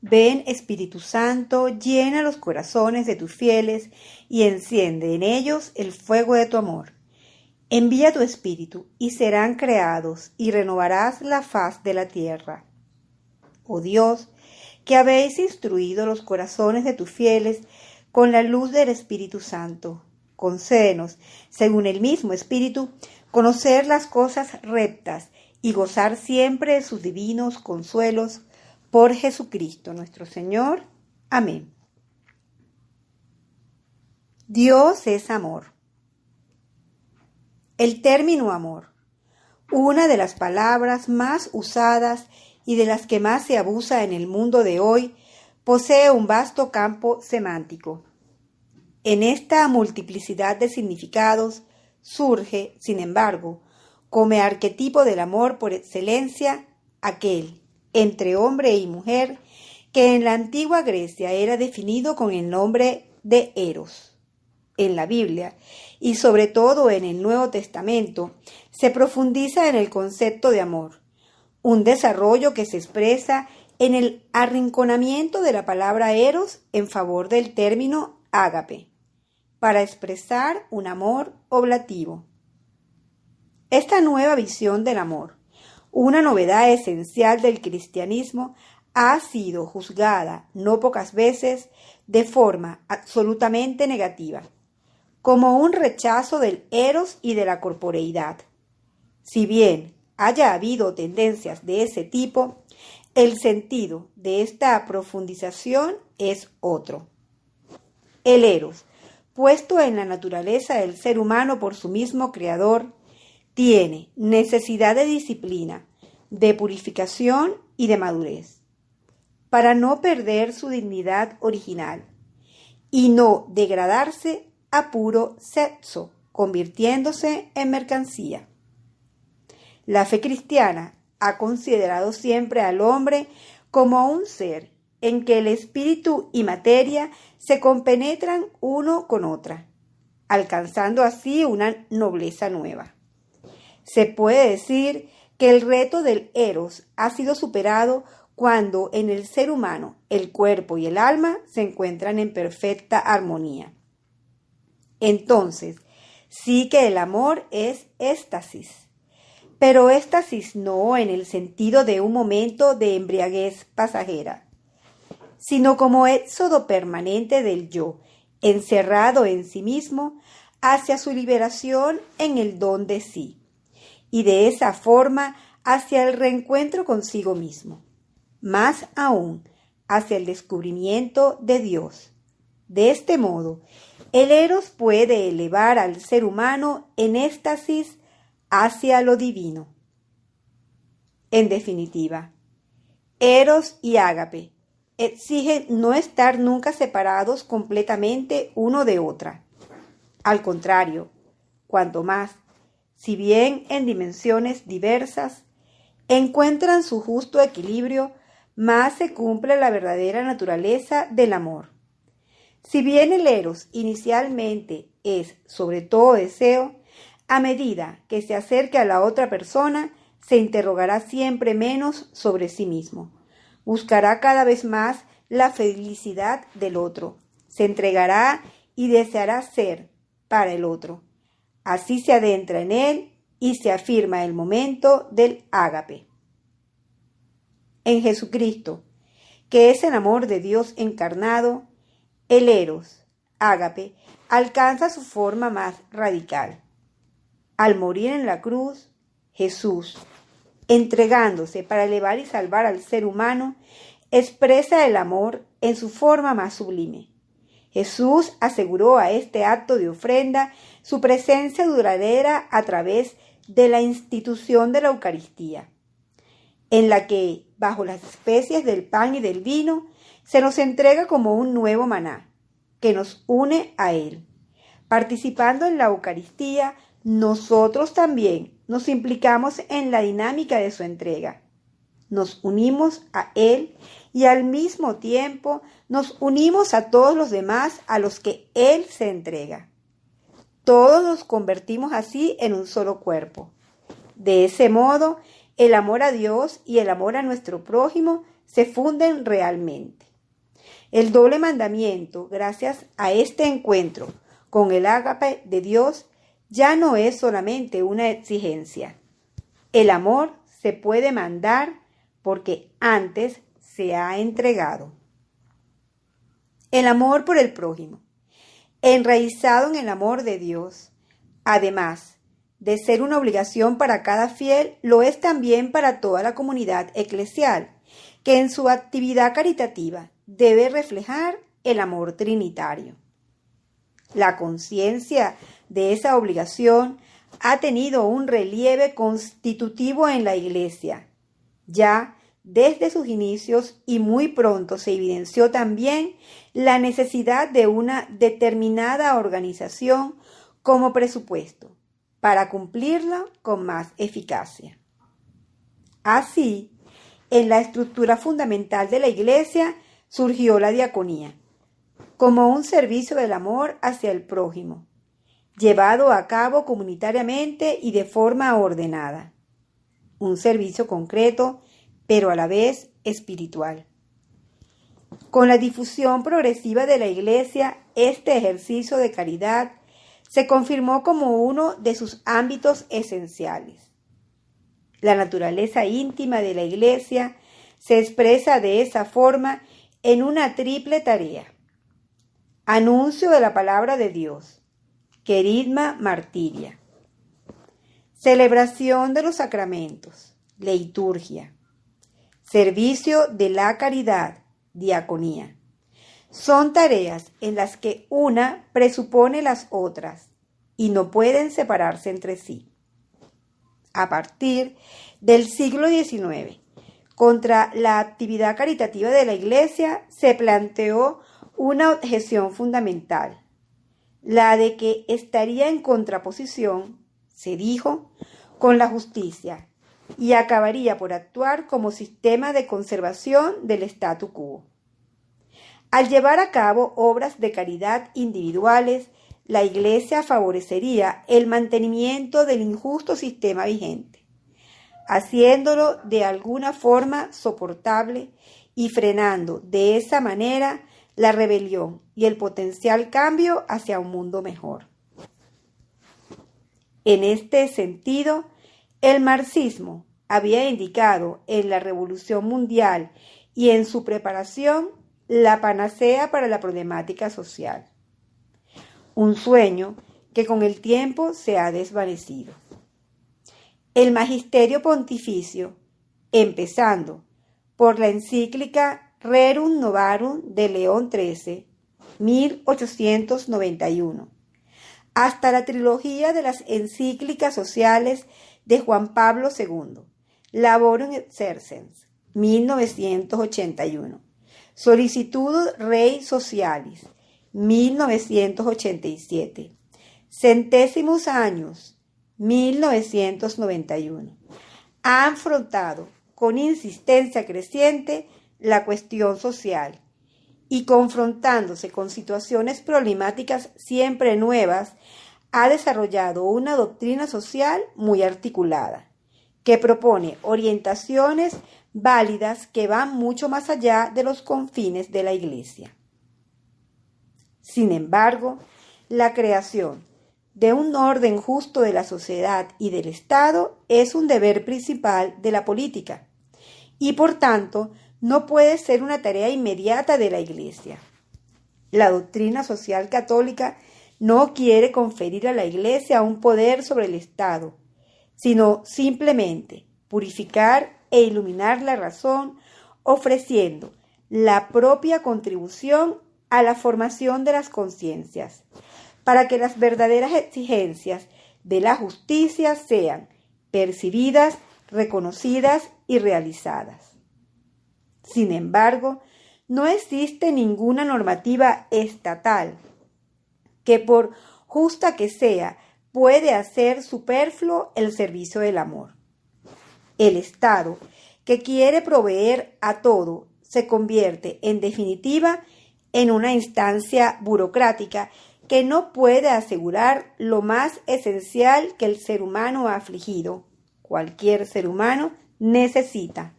Ven, Espíritu Santo, llena los corazones de tus fieles y enciende en ellos el fuego de tu amor. Envía tu Espíritu y serán creados y renovarás la faz de la tierra. Oh Dios, que habéis instruido los corazones de tus fieles con la luz del Espíritu Santo, concédenos, según el mismo Espíritu, conocer las cosas rectas y gozar siempre de sus divinos consuelos, por Jesucristo nuestro Señor. Amén. Dios es amor. El término amor, una de las palabras más usadas y de las que más se abusa en el mundo de hoy, posee un vasto campo semántico. En esta multiplicidad de significados surge, sin embargo, como arquetipo del amor por excelencia, aquel entre hombre y mujer que en la antigua Grecia era definido con el nombre de Eros. En la Biblia, y sobre todo en el Nuevo Testamento, se profundiza en el concepto de amor, un desarrollo que se expresa en el arrinconamiento de la palabra eros en favor del término ágape, para expresar un amor oblativo. Esta nueva visión del amor, una novedad esencial del cristianismo, ha sido juzgada no pocas veces de forma absolutamente negativa, como un rechazo del eros y de la corporeidad. Si bien haya habido tendencias de ese tipo, el sentido de esta profundización es otro. El eros, puesto en la naturaleza del ser humano por su mismo creador, tiene necesidad de disciplina, de purificación y de madurez, para no perder su dignidad original y no degradarse a puro sexo, convirtiéndose en mercancía. La fe cristiana ha considerado siempre al hombre como un ser en que el espíritu y materia se compenetran uno con otra, alcanzando así una nobleza nueva. Se puede decir que el reto del eros ha sido superado cuando en el ser humano el cuerpo y el alma se encuentran en perfecta armonía. Entonces, sí que el amor es éxtasis, pero éxtasis no en el sentido de un momento de embriaguez pasajera, sino como éxodo permanente del yo, encerrado en sí mismo, hacia su liberación en el don de sí, y de esa forma hacia el reencuentro consigo mismo, más aún hacia el descubrimiento de Dios. De este modo, el eros puede elevar al ser humano en éxtasis hacia lo divino. En definitiva, eros y ágape exigen no estar nunca separados completamente uno de otra. Al contrario, cuanto más, si bien en dimensiones diversas, encuentran su justo equilibrio, más se cumple la verdadera naturaleza del amor. Si bien el eros inicialmente es sobre todo deseo, a medida que se acerque a la otra persona, se interrogará siempre menos sobre sí mismo. Buscará cada vez más la felicidad del otro. Se entregará y deseará ser para el otro. Así se adentra en él y se afirma el momento del ágape. En Jesucristo, que es el amor de Dios encarnado, el eros, ágape, alcanza su forma más radical. Al morir en la cruz, Jesús, entregándose para elevar y salvar al ser humano, expresa el amor en su forma más sublime. Jesús aseguró a este acto de ofrenda su presencia duradera a través de la institución de la Eucaristía, en la que, bajo las especies del pan y del vino, se nos entrega como un nuevo maná, que nos une a Él. Participando en la Eucaristía, nosotros también nos implicamos en la dinámica de su entrega. Nos unimos a Él y al mismo tiempo nos unimos a todos los demás a los que Él se entrega. Todos nos convertimos así en un solo cuerpo. De ese modo, el amor a Dios y el amor a nuestro prójimo se funden realmente. El doble mandamiento, gracias a este encuentro con el ágape de Dios, ya no es solamente una exigencia. El amor se puede mandar porque antes se ha entregado. El amor por el prójimo, enraizado en el amor de Dios, además de ser una obligación para cada fiel, lo es también para toda la comunidad eclesial, que en su actividad caritativa debe reflejar el amor trinitario. La conciencia de esa obligación ha tenido un relieve constitutivo en la Iglesia, ya desde sus inicios, y muy pronto se evidenció también la necesidad de una determinada organización como presupuesto para cumplirla con más eficacia. Así, en la estructura fundamental de la Iglesia surgió la diaconía, como un servicio del amor hacia el prójimo, llevado a cabo comunitariamente y de forma ordenada. Un servicio concreto, pero a la vez espiritual. Con la difusión progresiva de la Iglesia, este ejercicio de caridad se confirmó como uno de sus ámbitos esenciales. La naturaleza íntima de la Iglesia se expresa de esa forma en una triple tarea: anuncio de la palabra de Dios, querigma martiria, celebración de los sacramentos, liturgia, servicio de la caridad, diaconía. Son tareas en las que una presupone las otras y no pueden separarse entre sí. A partir del siglo XIX, contra la actividad caritativa de la Iglesia se planteó una objeción fundamental, la de que estaría en contraposición, se dijo, con la justicia y acabaría por actuar como sistema de conservación del statu quo. Al llevar a cabo obras de caridad individuales, la Iglesia favorecería el mantenimiento del injusto sistema vigente, haciéndolo de alguna forma soportable y frenando de esa manera la rebelión y el potencial cambio hacia un mundo mejor. En este sentido, el marxismo había indicado en la Revolución Mundial y en su preparación la panacea para la problemática social. Un sueño que con el tiempo se ha desvanecido. El magisterio pontificio, empezando por la encíclica Rerum Novarum de León XIII, 1891, hasta la trilogía de las encíclicas sociales de Juan Pablo II, Laborum Exercens, 1981, Solicitudo Rei Socialis, 1987, Centésimos Años, 1991, ha afrontado con insistencia creciente la cuestión social y, confrontándose con situaciones problemáticas siempre nuevas, ha desarrollado una doctrina social muy articulada, que propone orientaciones válidas que van mucho más allá de los confines de la Iglesia. Sin embargo, la creación de un orden justo de la sociedad y del Estado es un deber principal de la política y, por tanto, no puede ser una tarea inmediata de la Iglesia. La doctrina social católica no quiere conferir a la Iglesia un poder sobre el Estado, sino simplemente purificar e iluminar la razón, ofreciendo la propia contribución a la formación de las conciencias, para que las verdaderas exigencias de la justicia sean percibidas, reconocidas y realizadas. Sin embargo, no existe ninguna normativa estatal que, por justa que sea, puede hacer superfluo el servicio del amor. El Estado, que quiere proveer a todo, se convierte, en definitiva, en una instancia burocrática que no puede asegurar lo más esencial que el ser humano afligido, cualquier ser humano, necesita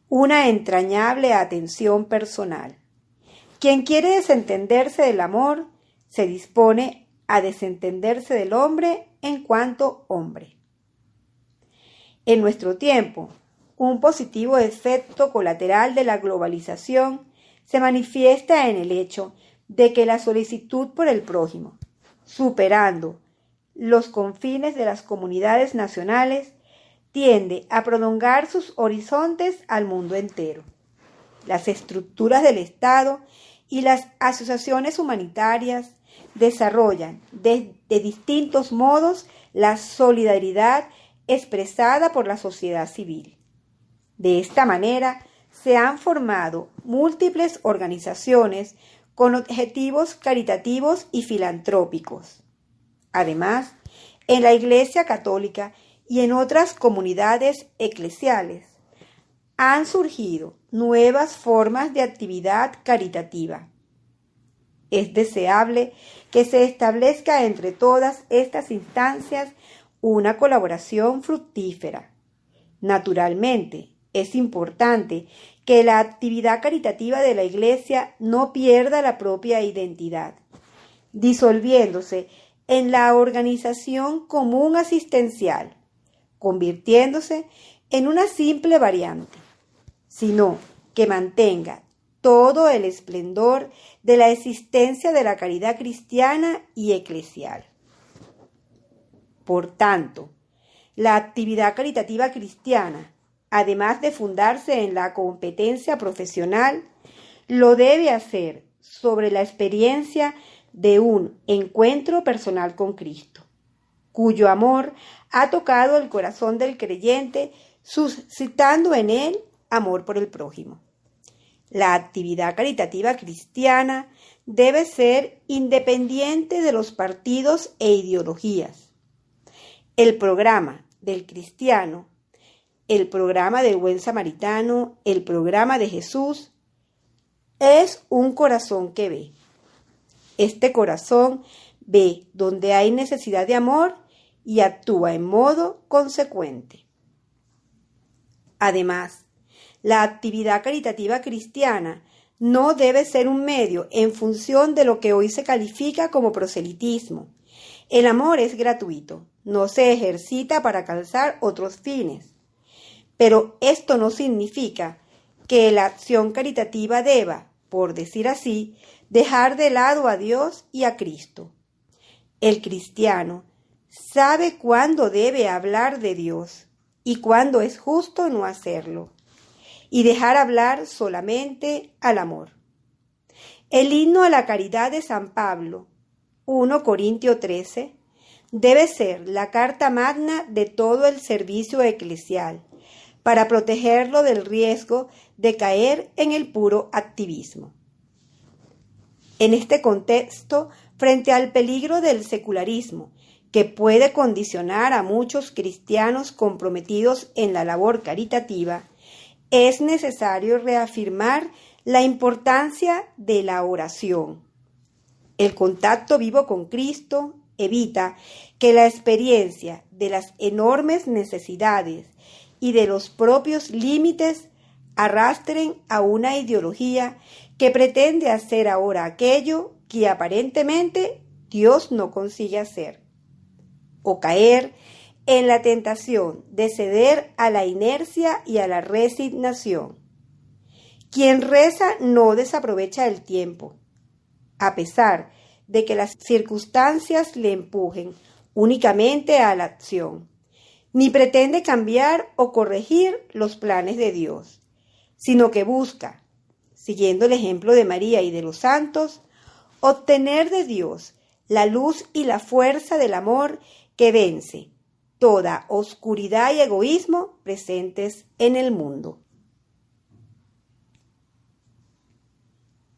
una entrañable atención personal. Quien quiere desentenderse del amor, se dispone a desentenderse del hombre en cuanto hombre. En nuestro tiempo, un positivo efecto colateral de la globalización se manifiesta en el hecho de que la solicitud por el prójimo, superando los confines de las comunidades nacionales, tiende a prolongar sus horizontes al mundo entero. Las estructuras del Estado y las asociaciones humanitarias desarrollan de distintos modos la solidaridad expresada por la sociedad civil. De esta manera, se han formado múltiples organizaciones con objetivos caritativos y filantrópicos. Además, en la Iglesia Católica y en otras comunidades eclesiales han surgido nuevas formas de actividad caritativa. Es deseable que se establezca entre todas estas instancias una colaboración fructífera. Naturalmente, es importante que la actividad caritativa de la Iglesia no pierda la propia identidad, disolviéndose en la organización común asistencial, convirtiéndose en una simple variante, sino que mantenga todo el esplendor de la existencia de la caridad cristiana y eclesial. Por tanto, la actividad caritativa cristiana, además de fundarse en la competencia profesional, lo debe hacer sobre la experiencia de un encuentro personal con Cristo, cuyo amor ha tocado el corazón del creyente, suscitando en él amor por el prójimo. La actividad caritativa cristiana debe ser independiente de los partidos e ideologías. El programa del cristiano, el programa del buen samaritano, el programa de Jesús, es un corazón que ve. Este corazón ve donde hay necesidad de amor y actúa en modo consecuente. Además, la actividad caritativa cristiana no debe ser un medio en función de lo que hoy se califica como proselitismo. El amor es gratuito, no se ejercita para alcanzar otros fines. Pero esto no significa que la acción caritativa deba, por decir así, dejar de lado a Dios y a Cristo. El cristiano sabe cuándo debe hablar de Dios y cuándo es justo no hacerlo, y dejar hablar solamente al amor. El himno a la caridad de San Pablo, 1 Corintios 13, debe ser la carta magna de todo el servicio eclesial, para protegerlo del riesgo de caer en el puro activismo. En este contexto, frente al peligro del secularismo, que puede condicionar a muchos cristianos comprometidos en la labor caritativa, es necesario reafirmar la importancia de la oración. El contacto vivo con Cristo evita que la experiencia de las enormes necesidades y de los propios límites arrastren a una ideología que pretende hacer ahora aquello que aparentemente Dios no consigue hacer, o caer en la tentación de ceder a la inercia y a la resignación. Quien reza no desaprovecha el tiempo, a pesar de que las circunstancias le empujen únicamente a la acción, ni pretende cambiar o corregir los planes de Dios, sino que busca, siguiendo el ejemplo de María y de los santos, obtener de Dios la luz y la fuerza del amor que vence toda oscuridad y egoísmo presentes en el mundo.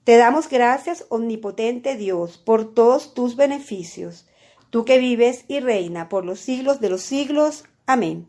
Te damos gracias, omnipotente Dios, por todos tus beneficios, tú que vives y reina por los siglos de los siglos. Amén.